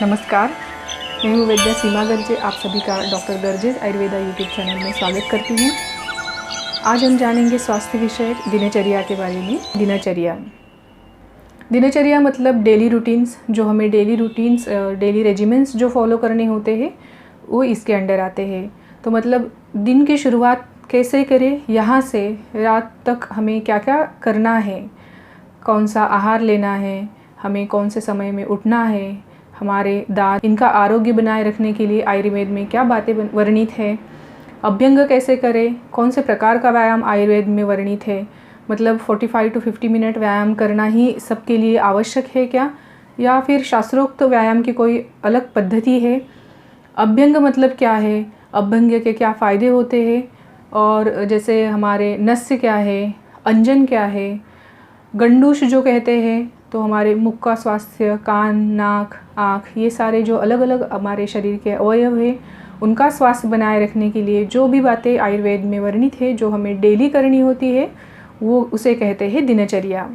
नमस्कार, मैं हूँ वैद्य सीमा गर्जे। आप सभी का doctor Gorges Ayurveda YouTube channel में स्वागत करती हूँ। आज हम जानेंगे स्वास्थ्य विषय दिनचर्या के बारे में। दिनचर्या मतलब डेली रूटीन्स, जो हमें डेली रेजिमेंट्स जो फॉलो करने होते हैं वो इसके अंडर आते हैं। तो मतलब दिन की शुरुआत कैसे करें, यहाँ से रात तक हमें क्या क्या करना है, कौन सा आहार लेना है, हमें कौन से समय में उठना है, हमारे दांत, इनका आरोग्य बनाए रखने के लिए आयुर्वेद में क्या बातें वर्णित है, अभ्यंग कैसे करें, कौन से प्रकार का व्यायाम आयुर्वेद में वर्णित है, मतलब 45 to 50 मिनट व्यायाम करना ही सबके लिए आवश्यक है क्या, या फिर शास्त्रोक्त व्यायाम की कोई अलग पद्धति है, अभ्यंग मतलब क्या है, अभ्यंग के क्या फ़ायदे होते हैं, और जैसे हमारे नस्य क्या है, अंजन क्या है, गंडूश जो कहते हैं, तो हमारे मुख का स्वास्थ्य, कान, नाक, आँख, ये सारे जो अलग अलग हमारे शरीर के अवयव हैं उनका स्वास्थ्य बनाए रखने के लिए जो भी बातें आयुर्वेद में वर्णित है, जो हमें डेली करनी होती है, वो उसे कहते हैं दिनचर्या।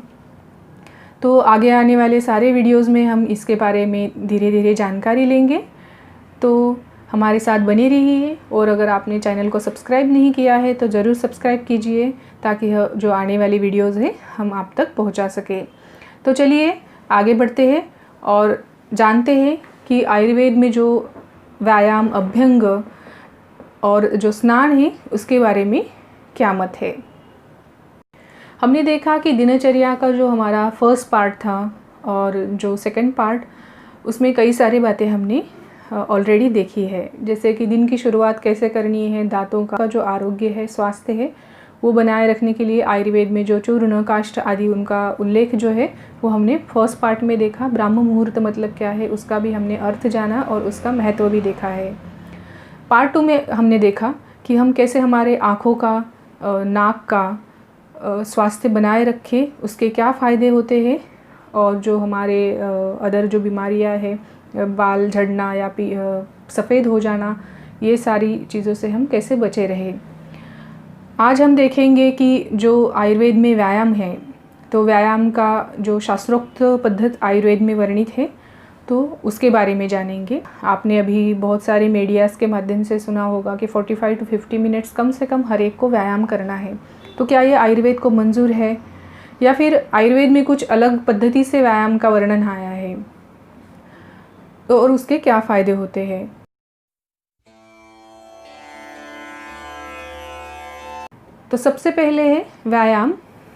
तो आगे आने वाले सारे वीडियोज़ में हम इसके बारे में धीरे धीरे जानकारी लेंगे, तो हमारे साथ बने रहिए। और अगर आपने चैनल को सब्सक्राइब नहीं किया है तो ज़रूर सब्सक्राइब कीजिए, ताकि जो आने वाली वीडियोज़ हैं हम आप तक पहुंचा सकें। तो चलिए आगे बढ़ते हैं और जानते हैं कि आयुर्वेद में जो व्यायाम, अभ्यंग और जो स्नान है उसके बारे में क्या मत है। हमने देखा कि दिनचर्या का जो हमारा फर्स्ट पार्ट था और जो सेकंड पार्ट, उसमें कई सारी बातें हमने ऑलरेडी देखी है, जैसे कि दिन की शुरुआत कैसे करनी है, दांतों का जो आरोग्य है, स्वास्थ्य है, वो बनाए रखने के लिए आयुर्वेद में जो चूर्ण, काष्ठ आदि उनका उल्लेख जो है वो हमने फर्स्ट पार्ट में देखा। ब्राह्म मुहूर्त मतलब क्या है उसका भी हमने अर्थ जाना और उसका महत्व भी देखा है। पार्ट 2 में हमने देखा कि हम कैसे हमारे आँखों का, नाक का स्वास्थ्य बनाए रखें, उसके क्या फ़ायदे होते हैं, और जो हमारे अदर जो बीमारियां हैं, बाल झड़ना या सफ़ेद हो जाना, ये सारी चीज़ों से हम कैसे बचे रहें। आज हम देखेंगे कि जो आयुर्वेद में व्यायाम है, तो व्यायाम का जो शास्त्रोक्त पद्धति आयुर्वेद में वर्णित है, तो उसके बारे में जानेंगे। आपने अभी बहुत सारे मीडियाज़ के माध्यम से सुना होगा कि 45 to 50 मिनट्स कम से कम हर एक को व्यायाम करना है। तो क्या ये आयुर्वेद को मंजूर है, या फिर आयुर्वेद में कुछ अलग पद्धति से व्यायाम का वर्णन आया है, तो और उसके क्या फ़ायदे होते हैं। तो सबसे पहले है व्यायाम।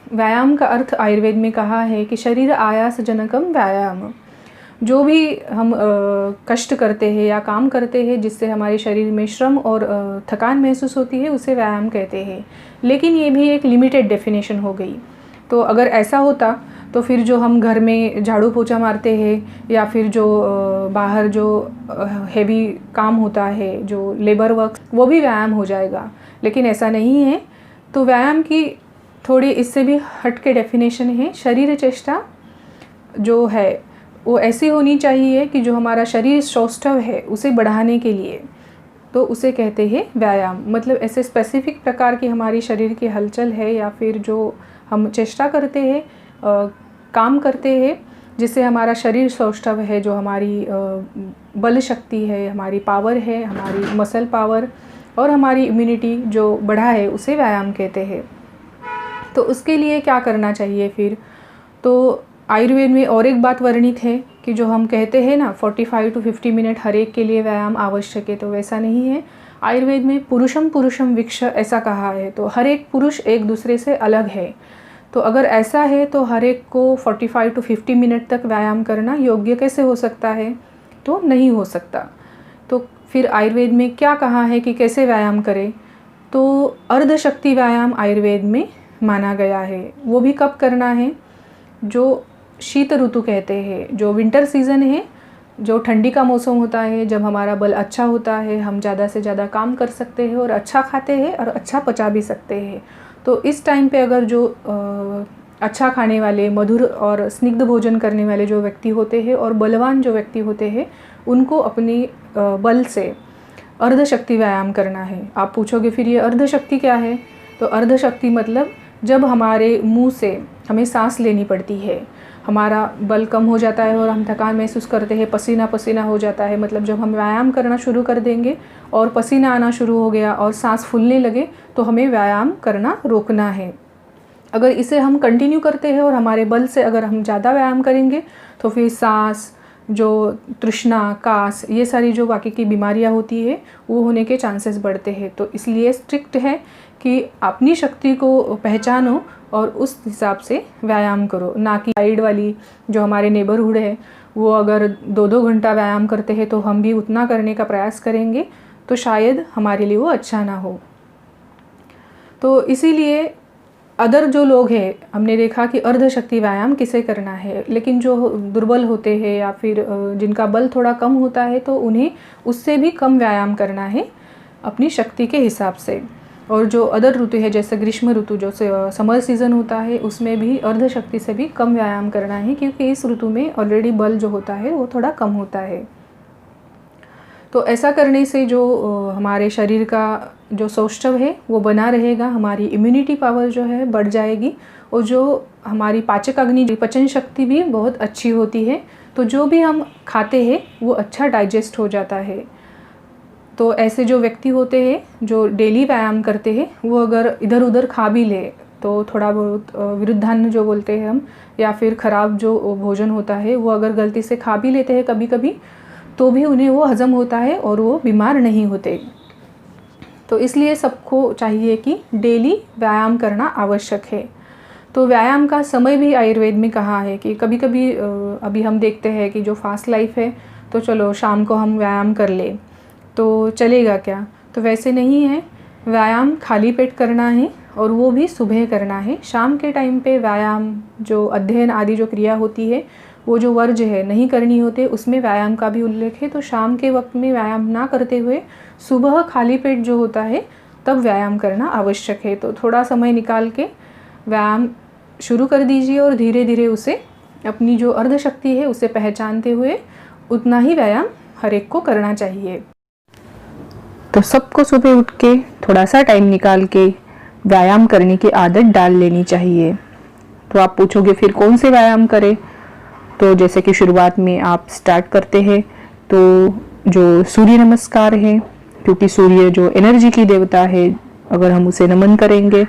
व्यायाम का अर्थ आयुर्वेद में कहा है कि शरीर आयास जनकम व्यायाम। जो भी हम कष्ट करते हैं या काम करते हैं जिससे हमारे शरीर में श्रम और थकान महसूस होती है, उसे व्यायाम कहते हैं। लेकिन ये भी एक लिमिटेड डेफिनेशन हो गई। तो अगर ऐसा होता तो फिर जो हम घर में झाड़ू पोछा मारते हैं, या फिर जो बाहर जो हेवी काम होता है, जो लेबर वर्क, वो भी व्यायाम हो जाएगा। लेकिन ऐसा नहीं है। तो व्यायाम की थोड़ी इससे भी हट के डेफिनेशन है। शरीर चेष्टा जो है वो ऐसी होनी चाहिए कि जो हमारा शरीर सौष्ठव है उसे बढ़ाने के लिए, तो उसे कहते हैं व्यायाम। मतलब ऐसे स्पेसिफिक प्रकार की हमारी शरीर की हलचल है, या फिर जो हम चेष्टा करते हैं, काम करते हैं, जिससे हमारा शरीर सौष्ठव है, जो हमारी बल शक्ति है, हमारी पावर है, हमारी मसल पावर और हमारी इम्यूनिटी जो बढ़ा है, उसे व्यायाम कहते हैं। तो उसके लिए क्या करना चाहिए फिर। तो आयुर्वेद में और एक बात वर्णित है कि जो हम कहते हैं ना 45 to 50 मिनट हर एक के लिए व्यायाम आवश्यक है, तो वैसा नहीं है। आयुर्वेद में पुरुषम विक्ष ऐसा कहा है। तो हर एक पुरुष एक दूसरे से अलग है। तो अगर ऐसा है तो हर एक को 45 to 50 मिनट तक व्यायाम करना योग्य कैसे हो सकता है, तो नहीं हो सकता। तो फिर आयुर्वेद में क्या कहा है कि कैसे व्यायाम करें। तो अर्धशक्ति व्यायाम आयुर्वेद में माना गया है। वो भी कब करना है, जो शीत ऋतु कहते हैं, जो विंटर सीज़न है, जो ठंडी का मौसम होता है, जब हमारा बल अच्छा होता है, हम ज़्यादा से ज़्यादा काम कर सकते हैं और अच्छा खाते हैं और अच्छा पचा भी सकते हैं। तो इस टाइम पे अगर जो अच्छा खाने वाले, मधुर और स्निग्ध भोजन करने वाले जो व्यक्ति होते हैं और बलवान जो व्यक्ति होते हैं, उनको अपनी बल से अर्धशक्ति व्यायाम करना है। आप पूछोगे फिर ये अर्धशक्ति क्या है। तो अर्धशक्ति मतलब जब हमारे मुंह से हमें सांस लेनी पड़ती है, हमारा बल कम हो जाता है और हम थकान महसूस करते हैं, पसीना पसीना हो जाता है। मतलब जब हम व्यायाम करना शुरू कर देंगे और पसीना आना शुरू हो गया और सांस फूलने लगे तो हमें व्यायाम करना रोकना है। अगर इसे हम कंटिन्यू करते हैं और हमारे बल से अगर हम ज़्यादा व्यायाम करेंगे तो फिर सांस, जो तृष्णा, कास, ये सारी जो बाकी की बीमारियां होती है वो होने के चांसेस बढ़ते हैं। तो इसलिए स्ट्रिक्ट है कि अपनी शक्ति को पहचानो और उस हिसाब से व्यायाम करो, ना कि साइड वाली जो हमारे नेबरहुड है वो अगर 2-2 घंटा व्यायाम करते हैं तो हम भी उतना करने का प्रयास करेंगे तो शायद हमारे लिए वो अच्छा ना हो। तो इसीलिए अदर जो लोग हैं, हमने देखा कि अर्धशक्ति व्यायाम किसे करना है, लेकिन जो दुर्बल होते हैं या फिर जिनका बल थोड़ा कम होता है तो उन्हें उससे भी कम व्यायाम करना है अपनी शक्ति के हिसाब से। और जो अदर ऋतु है जैसे ग्रीष्म ऋतु जो समर सीज़न होता है उसमें भी अर्धशक्ति से भी कम व्यायाम करना है, क्योंकि इस ऋतु में ऑलरेडी बल जो होता है वो थोड़ा कम होता है। तो ऐसा करने से जो हमारे शरीर का जो सौष्ठव है वो बना रहेगा, हमारी इम्यूनिटी पावर जो है बढ़ जाएगी और जो हमारी पाचक अग्नि, पचन शक्ति भी बहुत अच्छी होती है। तो जो भी हम खाते हैं वो अच्छा डाइजेस्ट हो जाता है। तो ऐसे जो व्यक्ति होते हैं जो डेली व्यायाम करते हैं वो अगर इधर उधर खा भी ले तो थोड़ा बहुत विरुद्धान्न जो बोलते हैं हम, या फिर ख़राब जो भोजन होता है वो अगर गलती से खा भी लेते हैं कभी कभी तो भी उन्हें वो हज़म होता है और वो बीमार नहीं होते। तो इसलिए सबको चाहिए कि डेली व्यायाम करना आवश्यक है। तो व्यायाम का समय भी आयुर्वेद में कहा है कि कभी कभी अभी हम देखते हैं कि जो फास्ट लाइफ है तो चलो शाम को हम व्यायाम कर ले तो चलेगा क्या, तो वैसे नहीं है। व्यायाम खाली पेट करना है और वो भी सुबह करना है। शाम के टाइम पे व्यायाम, जो अध्ययन आदि जो क्रिया होती है वो जो वर्ज्य है नहीं करनी होते, उसमें व्यायाम का भी उल्लेख है। तो शाम के वक्त में व्यायाम ना करते हुए सुबह खाली पेट जो होता है तब व्यायाम करना आवश्यक है। तो थोड़ा समय निकाल के व्यायाम शुरू कर दीजिए और धीरे धीरे उसे, अपनी जो अर्धशक्ति है उसे पहचानते हुए उतना ही व्यायाम हर एक को करना चाहिए। तो सबको सुबह उठ के थोड़ा सा टाइम निकाल के व्यायाम करने की आदत डाल लेनी चाहिए। तो आप पूछोगे फिर कौन से व्यायाम करें, तो जैसे कि शुरुआत में आप स्टार्ट करते हैं तो जो सूर्य नमस्कार है, क्योंकि सूर्य जो एनर्जी की देवता है, अगर हम उसे नमन करेंगे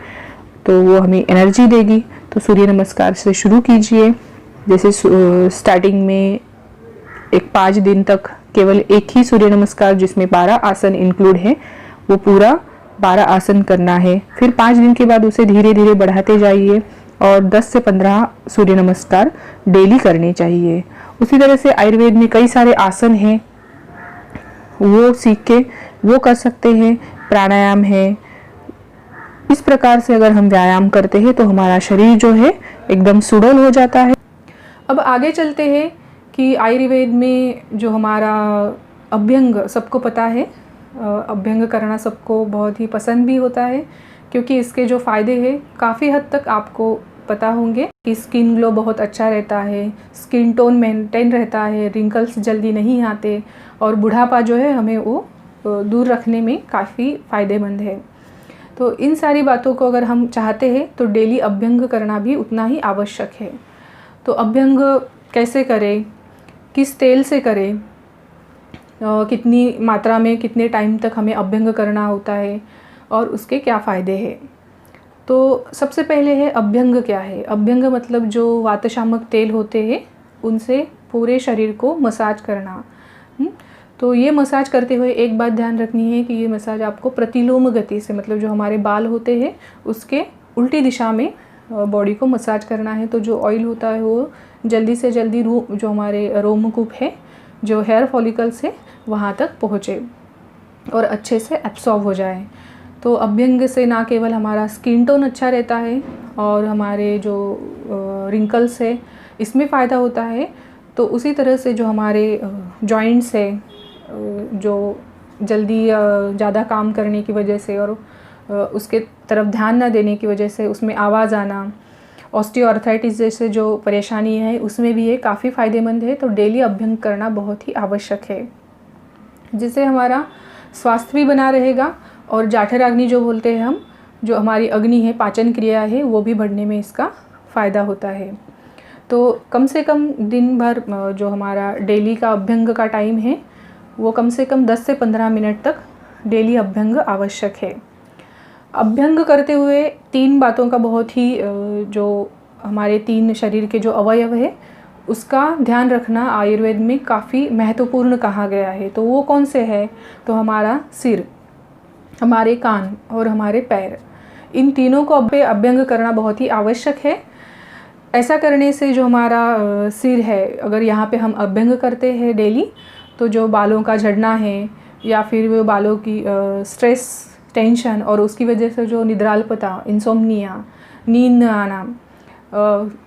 तो वो हमें एनर्जी देगी। तो सूर्य नमस्कार से शुरू कीजिए। जैसे स्टार्टिंग में 5 दिन तक केवल एक ही सूर्य नमस्कार जिसमें 12 आसन इंक्लूड है वो पूरा 12 आसन करना है। फिर 5 दिन के बाद उसे धीरे धीरे बढ़ाते जाइए और 10 से 15 सूर्य नमस्कार डेली करने चाहिए। उसी तरह से आयुर्वेद में कई सारे आसन हैं, वो सीख के वो कर सकते हैं। प्राणायाम है। इस प्रकार से अगर हम व्यायाम करते हैं तो हमारा शरीर जो है एकदम सुडौल हो जाता है। अब आगे चलते हैं कि आयुर्वेद में जो हमारा अभ्यंग, सबको पता है अभ्यंग करना सबको बहुत ही पसंद भी होता है, क्योंकि इसके जो फ़ायदे हैं काफ़ी हद तक आपको पता होंगे कि स्किन ग्लो बहुत अच्छा रहता है, स्किन टोन मेंटेन रहता है, रिंकल्स जल्दी नहीं आते और बुढ़ापा जो है हमें वो दूर रखने में काफ़ी फ़ायदेमंद है। तो इन सारी बातों को अगर हम चाहते हैं तो डेली अभ्यंग करना भी उतना ही आवश्यक है। तो अभ्यंग कैसे करें, किस तेल से करें, कितनी मात्रा में कितने टाइम तक हमें अभ्यंग करना होता है और उसके क्या फ़ायदे हैं। तो सबसे पहले है अभ्यंग क्या है। अभ्यंग मतलब जो वातशामक तेल होते हैं उनसे पूरे शरीर को मसाज करना। तो ये मसाज करते हुए एक बात ध्यान रखनी है कि ये मसाज आपको प्रतिलोम गति से, मतलब जो हमारे बाल होते हैं उसके उल्टी दिशा में बॉडी को मसाज करना है। तो जो ऑयल होता है वो जल्दी से जल्दी जो हमारे रोमकूप है, जो हेयर फॉलिकल्स है, वहाँ तक पहुँचे और अच्छे से एब्सॉर्ब हो जाए। तो अभ्यंग से ना केवल हमारा स्किन टोन अच्छा रहता है और हमारे जो रिंकल्स है इसमें फ़ायदा होता है, तो उसी तरह से जो हमारे जॉइंट्स है, जो जल्दी ज़्यादा काम करने की वजह से और उसके तरफ ध्यान ना देने की वजह से उसमें आवाज़ आना, ऑस्टियोआर्थराइटिस जैसे जो परेशानी है उसमें भी ये काफ़ी फ़ायदेमंद है। तो डेली अभ्यंग करना बहुत ही आवश्यक है, जिससे हमारा स्वास्थ्य भी बना रहेगा और जाठराग्नि जो बोलते हैं हम, जो हमारी अग्नि है, पाचन क्रिया है, वो भी बढ़ने में इसका फ़ायदा होता है। तो कम से कम दिन भर जो हमारा डेली का अभ्यंग का टाइम है वो कम से कम 10 से 15 मिनट तक डेली अभ्यंग आवश्यक है। अभ्यंग करते हुए 3 बातों का बहुत ही जो हमारे 3 शरीर के जो अवयव है उसका ध्यान रखना आयुर्वेद में काफ़ी महत्वपूर्ण कहा गया है। तो वो कौन से है? तो हमारा सिर, हमारे कान और हमारे पैर, इन तीनों को अभ्यंग करना बहुत ही आवश्यक है। ऐसा करने से जो हमारा सिर है, अगर यहाँ पे हम अभ्यंग करते हैं डेली, तो जो बालों का झड़ना है या फिर वो बालों की स्ट्रेस, टेंशन और उसकी वजह से जो निद्रालपता, इंसोम्निया, नींद न आना,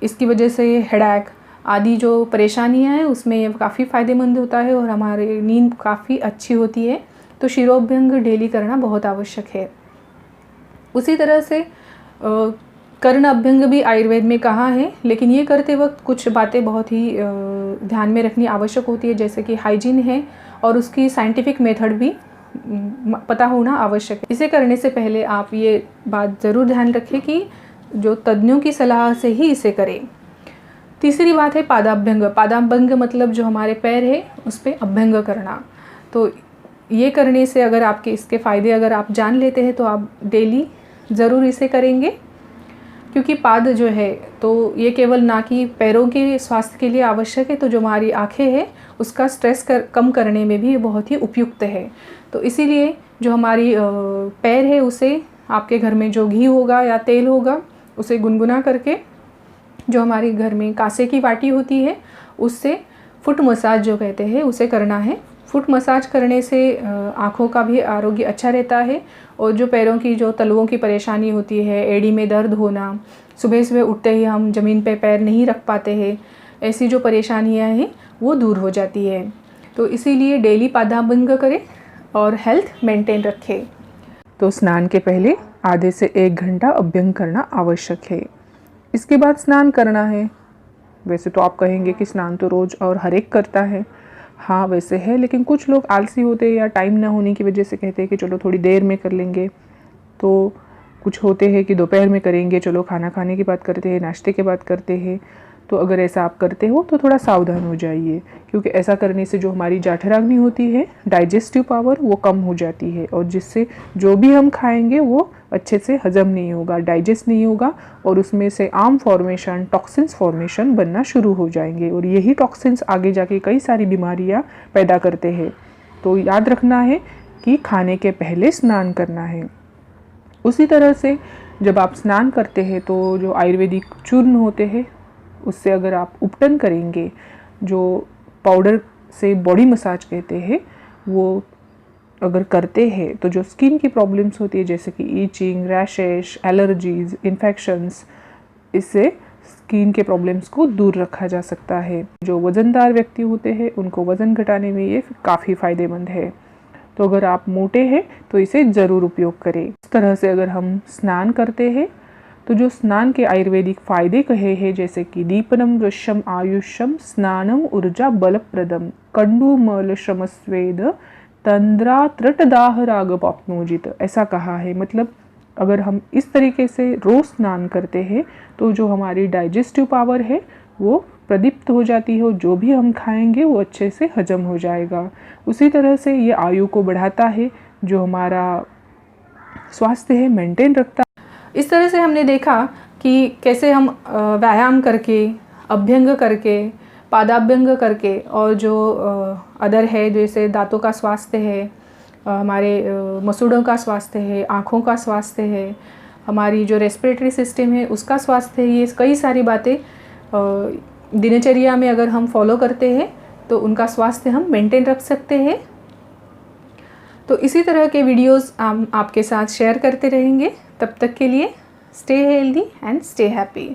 इसकी वजह से हेडेक आदि जो परेशानियां हैं उसमें ये काफ़ी फ़ायदेमंद होता है और हमारी नींद काफ़ी अच्छी होती है। तो शिरोभ्यंग डेली करना बहुत आवश्यक है। उसी तरह से कर्ण अभ्यंग भी आयुर्वेद में कहा है, लेकिन ये करते वक्त कुछ बातें बहुत ही ध्यान में रखनी आवश्यक होती है, जैसे कि हाइजीन है और उसकी साइंटिफिक मेथड भी पता होना आवश्यक है। इसे करने से पहले आप ये बात ज़रूर ध्यान रखें कि जो तज्ञों की सलाह से ही इसे करें। तीसरी बात है पादाभ्यंग। पादाभ्यंग मतलब जो हमारे पैर है उस पर अभ्यंग करना। तो ये करने से अगर आपके इसके फ़ायदे अगर आप जान लेते हैं तो आप डेली ज़रूर इसे करेंगे, क्योंकि पाद जो है तो ये केवल ना कि पैरों के स्वास्थ्य के लिए आवश्यक है, तो जो हमारी आँखें हैं उसका स्ट्रेस कम करने में भी ये बहुत ही उपयुक्त है। तो इसीलिए जो हमारी पैर है उसे आपके घर में जो घी होगा या तेल होगा उसे गुनगुना करके, जो हमारे घर में कांसे की वाटी होती है उससे फुट मसाज जो कहते हैं उसे करना है। फुट मसाज करने से आँखों का भी आरोग्य अच्छा रहता है और जो पैरों की जो तलवों की परेशानी होती है, एड़ी में दर्द होना, सुबह सुबह उठते ही हम ज़मीन पे पैर नहीं रख पाते हैं, ऐसी जो परेशानियां हैं वो दूर हो जाती है। तो इसीलिए डेली पादाभ्यंग करें और हेल्थ मेंटेन रखें। तो स्नान के पहले आधे से 1 घंटा अभ्यंग करना आवश्यक है। इसके बाद स्नान करना है। वैसे तो आप कहेंगे कि स्नान तो रोज़ और हर एक करता है। हाँ वैसे है, लेकिन कुछ लोग आलसी होते हैं या टाइम ना होने की वजह से कहते हैं कि चलो थोड़ी देर में कर लेंगे। तो कुछ होते हैं कि दोपहर में करेंगे, चलो खाना खाने की बात करते हैं, नाश्ते के बाद करते हैं। तो अगर ऐसा आप करते हो तो थोड़ा सावधान हो जाइए, क्योंकि ऐसा करने से जो हमारी जाठराग्नि होती है, डाइजेस्टिव पावर, वो कम हो जाती है और जिससे जो भी हम खाएंगे वो अच्छे से हजम नहीं होगा, डाइजेस्ट नहीं होगा और उसमें से आम फॉर्मेशन, टॉक्सिन्स फॉर्मेशन बनना शुरू हो जाएंगे और यही टॉक्सिन्स आगे जाके कई सारी बीमारियां पैदा करते हैं। तो याद रखना है कि खाने के पहले स्नान करना है। उसी तरह से जब आप स्नान करते हैं तो जो आयुर्वेदिक चूर्ण होते हैं उससे अगर आप उपटन करेंगे, जो पाउडर से बॉडी मसाज कहते हैं, वो अगर करते हैं तो जो स्किन की प्रॉब्लम्स होती है जैसे कि ईचिंग, रैशेस, एलर्जीज, इन्फेक्शंस, इससे स्किन के प्रॉब्लम्स को दूर रखा जा सकता है। जो वज़नदार व्यक्ति होते हैं उनको वज़न घटाने में ये काफ़ी फ़ायदेमंद है। तो अगर आप मोटे हैं तो इसे ज़रूर उपयोग करें। इस तरह से अगर हम स्नान करते हैं तो जो स्नान के आयुर्वेदिक फ़ायदे कहे हैं जैसे कि दीपनम वृषम आयुष्यम स्नानम ऊर्जा बलप्रदम कंडुमल श्रमस्वेद तंद्रा त्रटदाह राग पाप्नोजित, ऐसा कहा है। मतलब अगर हम इस तरीके से रोज़ स्नान करते हैं तो जो हमारी डाइजेस्टिव पावर है वो प्रदीप्त हो जाती है और जो भी हम खाएंगे वो अच्छे से हजम हो जाएगा। उसी तरह से ये आयु को बढ़ाता है, जो हमारा स्वास्थ्य है मेंटेन रखता है। इस तरह से हमने देखा कि कैसे हम व्यायाम करके, अभ्यंग करके, पादाभ्यंग करके और जो अदर है जैसे दांतों का स्वास्थ्य है, हमारे मसूड़ों का स्वास्थ्य है, आँखों का स्वास्थ्य है, हमारी जो रेस्पिरेटरी सिस्टम है उसका स्वास्थ्य है, ये कई सारी बातें दिनचर्या में अगर हम फॉलो करते हैं तो उनका स्वास्थ्य हम मेंटेन रख सकते हैं। तो इसी तरह के वीडियोस हम आपके साथ शेयर करते रहेंगे। तब तक के लिए stay healthy and stay happy.